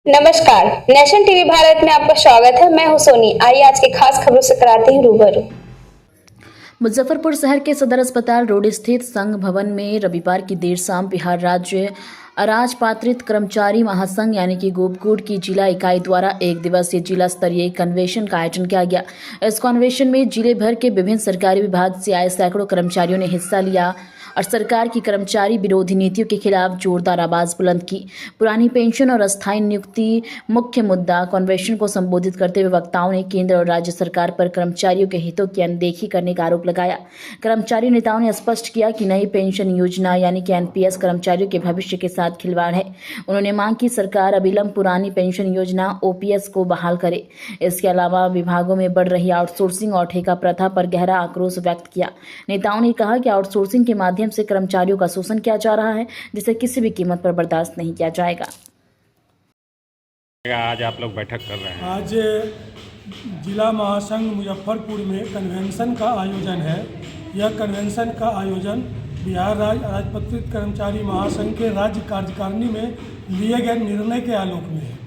नमस्कार, nation TV Bharat में आपका स्वागत है। मैं हूं सोनी। आइए आज के खास खबरों से कराते हैं रूबरू। मुजफ्फरपुर शहर के सदर अस्पताल रोड स्थित संघ भवन में रविवार की देर शाम बिहार राज्य अराजपत्रित कर्मचारी महासंघ यानी कि गोपकोट की जिला इकाई द्वारा एक दिवसीय जिला स्तरीय कन्वेंशन का आयोजन किया गया। इस कन्वेंशन में जिले भर के विभिन्न सरकारी विभाग से आए सैकड़ों कर्मचारियों ने हिस्सा लिया और सरकार की कर्मचारी विरोधी नीतियों के खिलाफ जोरदार आवाज बुलंद की। पुरानी पेंशन और अस्थायी नियुक्ति मुख्य मुद्दा। कन्वेंशन को संबोधित करते हुए वक्ताओं ने केंद्र और राज्य सरकार पर कर्मचारियों के हितों की अनदेखी करने का आरोप लगाया। कर्मचारी नेताओं ने स्पष्ट किया कि नई पेंशन योजना यानी कि एनपीएस कर्मचारियों के भविष्य के साथ खिलवाड़ है। उन्होंने मांग की सरकार अविलंब पुरानी पेंशन योजना ओपीएस को बहाल करे। इसके अलावा विभागों में बढ़ रही आउटसोर्सिंग और ठेका प्रथा पर गहरा आक्रोश व्यक्त किया। नेताओं ने कहा कि आउटसोर्सिंग के माध्यम से कर्मचारियों का शोषण किया जा रहा है, जिसे किसी भी कीमत पर बर्दाश्त नहीं किया जाएगा। आज आप लोग बैठक कर रहे हैं। आज जिला महासंघ मुजफ्फरपुर में कन्वेंशन का आयोजन है। यह कन्वेंशन का आयोजन बिहार राज्य अराजपत्रित कर्मचारी महासंघ के राज्य कार्यकारिणी में लिए गए निर्णय के आलोक में है।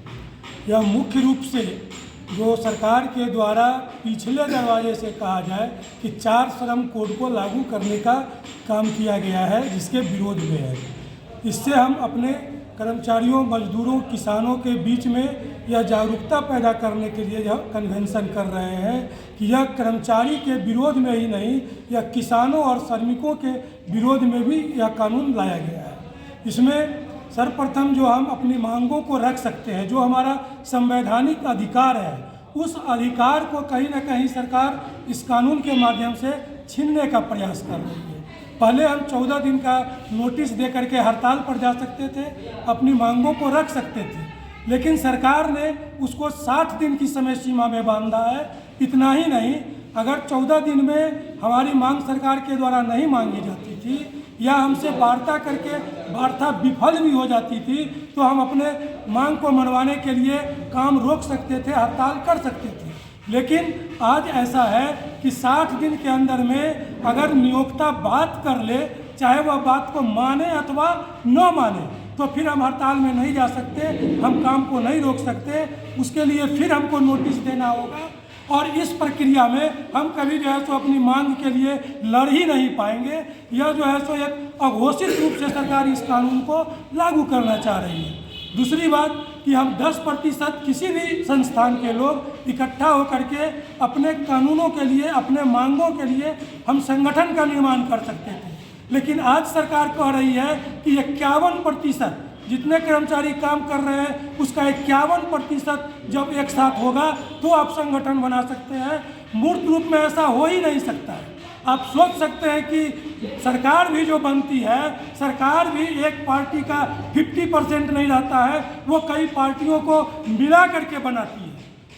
यह मुख्य रूप से जो सरकार के द्वारा पिछले दरवाजे से कहा जाए कि 4 श्रम कोड को लागू करने का काम किया गया है, जिसके विरोध में है। इससे हम अपने कर्मचारियों, मजदूरों, किसानों के बीच में यह जागरूकता पैदा करने के लिए यह कन्वेंशन कर रहे हैं कि यह कर्मचारी के विरोध में ही नहीं, यह किसानों और श्रमिकों के विरोध में भी यह कानून लाया गया है। इसमें सर्वप्रथम जो हम अपनी मांगों को रख सकते हैं, जो हमारा संवैधानिक अधिकार है, उस अधिकार को कहीं ना कहीं सरकार इस कानून के माध्यम से छीनने का प्रयास कर रही है। पहले हम 14 दिन का नोटिस दे करके हड़ताल पर जा सकते थे, अपनी मांगों को रख सकते थे, लेकिन सरकार ने उसको 60 दिन की समय सीमा में बांधा है। इतना ही नहीं, अगर 14 दिन में हमारी मांग सरकार के द्वारा नहीं मांगी जाती थी या हमसे वार्ता करके वार्ता विफल भी हो जाती थी, तो हम अपने मांग को मनवाने के लिए काम रोक सकते थे, हड़ताल कर सकते थे। लेकिन आज ऐसा है कि 60 दिन के अंदर में अगर नियोक्ता बात कर ले, चाहे वह बात को माने अथवा न माने, तो फिर हम हड़ताल में नहीं जा सकते, हम काम को नहीं रोक सकते। उसके लिए फिर हमको नोटिस देना होगा और इस प्रक्रिया में हम कभी जो है सो अपनी मांग के लिए लड़ ही नहीं पाएंगे। यह जो है सो एक अघोषित रूप से सरकार इस कानून को लागू करना चाह रही है। दूसरी बात कि हम 10% किसी भी संस्थान के लोग इकट्ठा होकर के अपने कानूनों के लिए, अपने मांगों के लिए हम संगठन का निर्माण कर सकते थे, लेकिन आज सरकार कह रही है कि 51% जितने कर्मचारी काम कर रहे हैं उसका 51% जब एक साथ होगा तो आप संगठन बना सकते हैं। मूर्त रूप में ऐसा हो ही नहीं सकता है। आप सोच सकते हैं कि सरकार भी जो बनती है, सरकार भी एक पार्टी का 50% नहीं रहता है, वो कई पार्टियों को मिला करके बनाती है।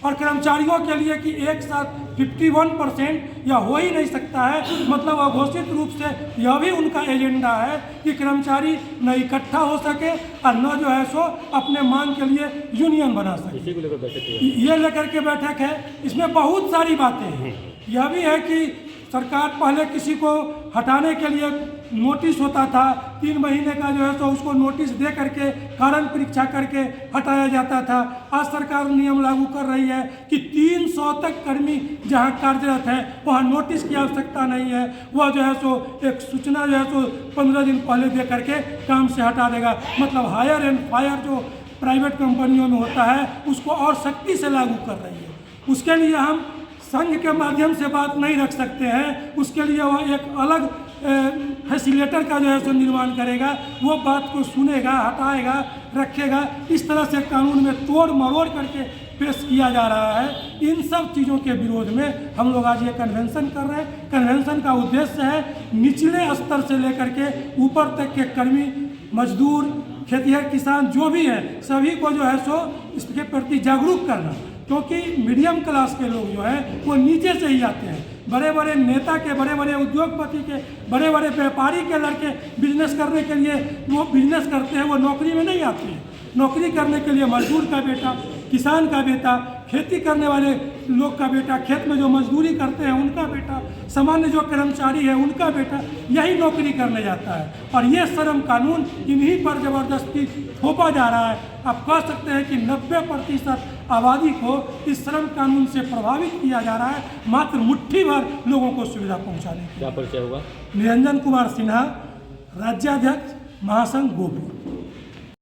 और कर्मचारियों के लिए कि एक साथ 51% यह हो ही नहीं सकता है। मतलब अघोषित रूप से यह भी उनका एजेंडा है कि कर्मचारी न इकट्ठा हो सके और न जो है सो अपने मांग के लिए यूनियन बना सके। ये लेकर के बैठक है। इसमें बहुत सारी बातें हैं। यह भी है कि सरकार पहले किसी को हटाने के लिए नोटिस होता था, 3 महीने का जो है तो उसको नोटिस दे करके कारण परीक्षा करके हटाया जाता था। आज सरकार नियम लागू कर रही है कि 300 तक कर्मी जहां कार्यरत है वहां नोटिस की आवश्यकता नहीं है। वह जो है सो एक सूचना जो है सो 15 दिन पहले दे करके काम से हटा देगा। मतलब हायर एंड फायर जो प्राइवेट कंपनियों में होता है उसको और सख्ती से लागू कर रही है। उसके लिए हम संघ के माध्यम से बात नहीं रख सकते हैं। उसके लिए वह एक अलग फैसिलेटर का जो है सो निर्माण करेगा, वो बात को सुनेगा, हटाएगा, रखेगा। इस तरह से कानून में तोड़ मरोड़ करके पेश किया जा रहा है। इन सब चीज़ों के विरोध में हम लोग आज ये कन्वेंशन कर रहे हैं। कन्वेंशन का उद्देश्य है निचले स्तर से लेकर के ऊपर तक के कर्मी, मजदूर, खेतिहर, किसान जो भी हैं, सभी को जो है सो इसके प्रति जागरूक करना। क्योंकि मीडियम क्लास के लोग जो हैं वो नीचे से ही आते हैं। बड़े बड़े नेता के, बड़े बड़े उद्योगपति के, बड़े बड़े व्यापारी के लड़के बिजनेस करने के लिए वो बिजनेस करते हैं, वो नौकरी में नहीं आते हैं। नौकरी करने के लिए मजदूर का बेटा, किसान का बेटा, खेती करने वाले लोग का बेटा, खेत में जो मजदूरी करते हैं उनका बेटा, सामान्य जो कर्मचारी है उनका बेटा यही नौकरी करने जाता है। और ये श्रम कानून इन्हीं पर ज़बरदस्ती थोपा जा रहा है। आप कह सकते हैं कि 90% आबादी को इस श्रम कानून से प्रभावित किया जा रहा है, मात्र मुट्ठी भर लोगों को सुविधा पहुंचाने के लिए। क्या परिचय होगा? निरंजन कुमार सिन्हा, राज्याध्यक्ष महासंघ गोपी।